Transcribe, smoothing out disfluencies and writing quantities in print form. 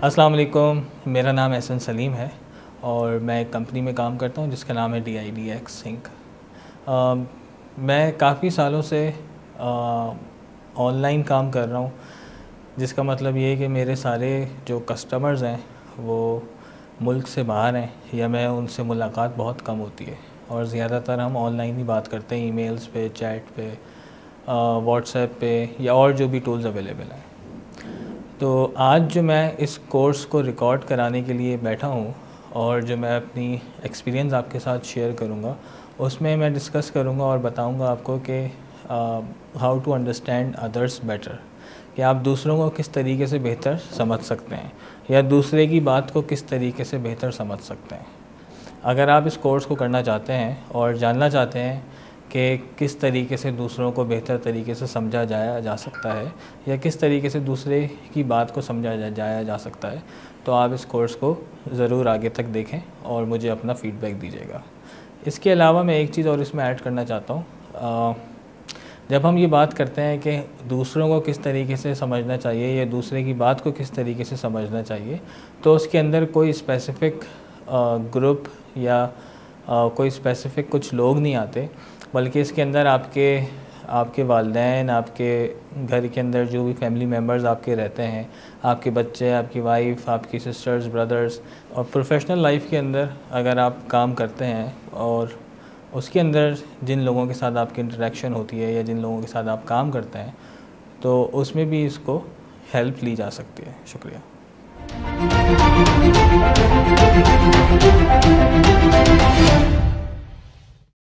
अस्सलाम वालेकुम, मेरा नाम एहसन सलीम है और मैं एक कंपनी में काम करता हूँ जिसका नाम है DIDX सिंक। मैं काफ़ी सालों से ऑनलाइन काम कर रहा हूँ, जिसका मतलब ये है कि मेरे सारे जो कस्टमर्स हैं वो मुल्क से बाहर हैं या मैं उनसे मुलाकात बहुत कम होती है और ज़्यादातर हम ऑनलाइन ही बात करते हैं, ईमेल्स पे, चैट पे, व्हाट्सएप पे या और जो भी टूल्स अवेलेबल हैं। तो आज जो मैं इस कोर्स को रिकॉर्ड कराने के लिए बैठा हूँ और जो मैं अपनी एक्सपीरियंस आपके साथ शेयर करूँगा, उसमें मैं डिस्कस करूँगा और बताऊँगा आपको कि how to understand others better, कि आप दूसरों को किस तरीके से बेहतर समझ सकते हैं या दूसरे की बात को किस तरीके से बेहतर समझ सकते हैं। अगर आप इस कोर्स को करना चाहते हैं और जानना चाहते हैं कि किस तरीके से दूसरों को बेहतर तरीके से समझा जाया जा सकता है या किस तरीके से दूसरे की बात को समझा जाया जा सकता है, तो आप इस कोर्स को ज़रूर आगे तक देखें और मुझे अपना फ़ीडबैक दीजिएगा। इसके अलावा मैं एक चीज़ और इसमें ऐड करना चाहता हूँ। जब हम ये बात करते हैं कि दूसरों को किस तरीके से समझना चाहिए या दूसरे की बात को किस तरीके से समझना चाहिए, तो उसके अंदर कोई स्पेसिफ़िक ग्रुप या कोई स्पेसिफ़िक कुछ लोग नहीं आते, बल्कि इसके अंदर आपके वालिदैन, आपके घर के अंदर जो भी फैमिली मेम्बर्स आपके रहते हैं, आपके बच्चे, आपकी वाइफ, आपकी सिस्टर्स, ब्रदर्स, और प्रोफेशनल लाइफ के अंदर अगर आप काम करते हैं और उसके अंदर जिन लोगों के साथ आपकी इंटरेक्शन होती है या जिन लोगों के साथ आप काम करते हैं, तो उसमें भी इसको हेल्प ली जा सकती है। शुक्रिया।